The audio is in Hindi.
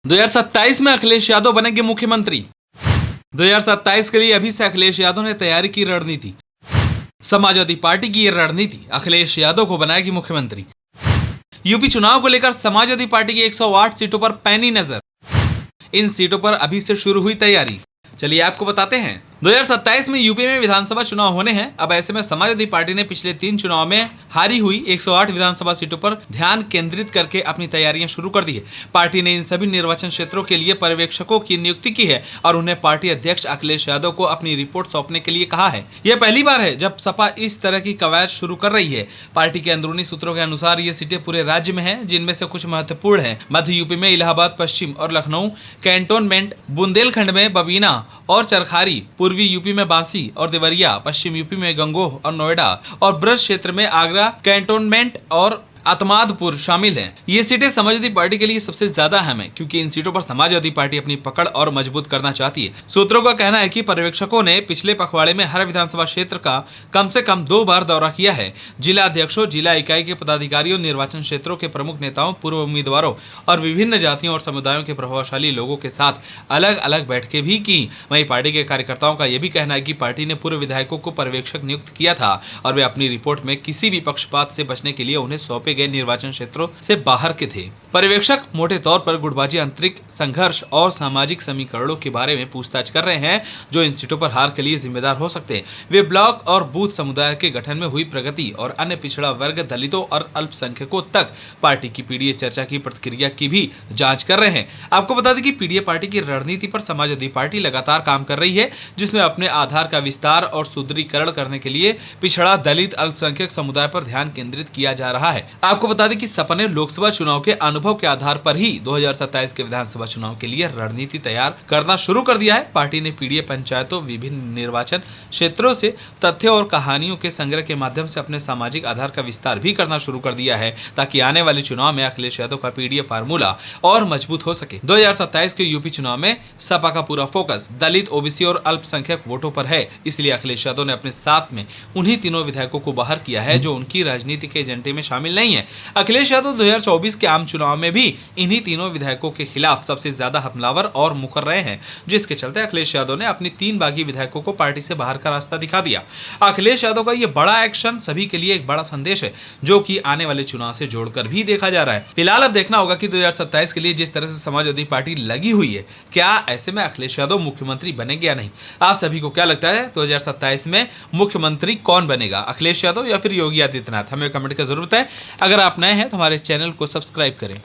2027 में अखिलेश यादव बनेंगे मुख्यमंत्री। 2027 के लिए अभी से अखिलेश यादव ने तैयारी की रणनीति। समाजवादी पार्टी की यह रणनीति अखिलेश यादव को बनाएगी मुख्यमंत्री। यूपी चुनाव को लेकर समाजवादी पार्टी की 108 सीटों पर पैनी नजर। इन सीटों पर अभी से शुरू हुई तैयारी, चलिए आपको बताते हैं। 2027 में यूपी में विधानसभा चुनाव होने हैं। अब ऐसे में समाजवादी पार्टी ने पिछले 3 चुनाव में हारी हुई 108 विधानसभा सीटों पर ध्यान केंद्रित करके अपनी तैयारियां शुरू कर दी है। पार्टी ने इन सभी निर्वाचन क्षेत्रों के लिए पर्यवेक्षकों की नियुक्ति की है और उन्हें पार्टी अध्यक्ष अखिलेश यादव को अपनी रिपोर्ट सौंपने के लिए कहा है। यह पहली बार है जब सपा इस तरह की कवायद शुरू कर रही है। पार्टी के अंदरूनी सूत्रों के अनुसार ये सीटें पूरे राज्य में है, जिनमें से कुछ महत्वपूर्ण है। मध्य यूपी में इलाहाबाद पश्चिम और लखनऊ कैंटोनमेंट, बुंदेलखंड में बबीना और चरखारी, पूर्वी यूपी में बांसी और देवरिया, पश्चिम यूपी में गंगोह और नोएडा और ब्रज क्षेत्र में आगरा कैंटोनमेंट और अतमादपुर शामिल हैं। ये सीटें समाजवादी पार्टी के लिए सबसे ज्यादा अहम है, क्योंकि इन सीटों पर समाजवादी पार्टी अपनी पकड़ और मजबूत करना चाहती है। सूत्रों का कहना है कि पर्यवेक्षकों ने पिछले पखवाड़े में हर विधानसभा क्षेत्र का कम से कम 2 बार दौरा किया है। जिला अध्यक्षों, जिला इकाई के पदाधिकारियों, निर्वाचन क्षेत्रों के प्रमुख नेताओं, पूर्व उम्मीदवारों और विभिन्न जातियों और समुदायों के प्रभावशाली लोगों के साथ अलग अलग बैठकें भी की। वहीं पार्टी के कार्यकर्ताओं का यह भी कहना है कि पार्टी ने पूर्व विधायकों को पर्यवेक्षक नियुक्त किया था और वे अपनी रिपोर्ट में किसी भी पक्षपात से बचने के लिए उन्हें सौंपे गए निर्वाचन क्षेत्रों से बाहर के थे। पर्यवेक्षक मोटे तौर पर गुटबाजी, आंतरिक संघर्ष और सामाजिक समीकरणों के बारे में पूछताछ कर रहे हैं, जो इन सीटों पर हार के लिए जिम्मेदार हो सकते हैं। वे ब्लॉक और बूथ समुदाय के गठन में हुई प्रगति और अन्य पिछड़ा वर्ग, दलितों और अल्पसंख्यकों तक पार्टी की पीडीए चर्चा की प्रतिक्रिया की भी जांच कर रहे हैं। आपको बता दें कि पीडीए पार्टी की रणनीति पर समाजवादी पार्टी लगातार काम कर रही है, जिसमें अपने आधार का विस्तार और सुदृढ़ीकरण करने के लिए पिछड़ा, दलित, अल्पसंख्यक समुदाय पर ध्यान केंद्रित किया जा रहा है। आपको बता दें कि सपा ने लोकसभा चुनाव के अनुभव के आधार पर ही 2027 के विधानसभा चुनाव के लिए रणनीति तैयार करना शुरू कर दिया है। पार्टी ने पीडीए पंचायतों, विभिन्न निर्वाचन क्षेत्रों से तथ्यों और कहानियों के संग्रह के माध्यम से अपने सामाजिक आधार का विस्तार भी करना शुरू कर दिया है, ताकि आने वाले चुनाव में अखिलेश यादव का पीडीए फार्मूला और मजबूत हो सके। 2027 के यूपी चुनाव में सपा का पूरा फोकस दलित, ओबीसी और अल्पसंख्यक वोटों पर है। इसलिए अखिलेश यादव ने अपने साथ में उन्हीं तीनों विधायकों को बाहर किया है जो उनकी राजनीति के एजेंडे में शामिल नहीं है। अखिलेश यादव 2024 के आम चुनाव में भी इन्हीं तीनों विधायकों के खिलाफ सबसे ज्यादा हमलावर और मुखर रहे हैं, जिसके चलते अखिलेश यादव ने अपनी 3 बागी विधायकों को पार्टी से बाहर का रास्ता दिखा दिया। अखिलेश यादव का यह बड़ा एक्शन सभी के लिए एक बड़ा संदेश है, जो कि आने वाले चुनाव से जोड़कर भी देखा जा रहा है। फिलहाल अब देखना होगा कि 2027 के लिए जिस तरह से समाजवादी पार्टी लगी हुई है, क्या ऐसे में अखिलेश यादव मुख्यमंत्री बनेंगे या नहीं। आप सभी को क्या लगता है 2027 में मुख्यमंत्री कौन बनेगा, अखिलेश यादव या फिर योगी आदित्यनाथ? हमें कमेंट कर जरूर बताएं। अगर आप नए हैं तो हमारे चैनल को सब्सक्राइब करें।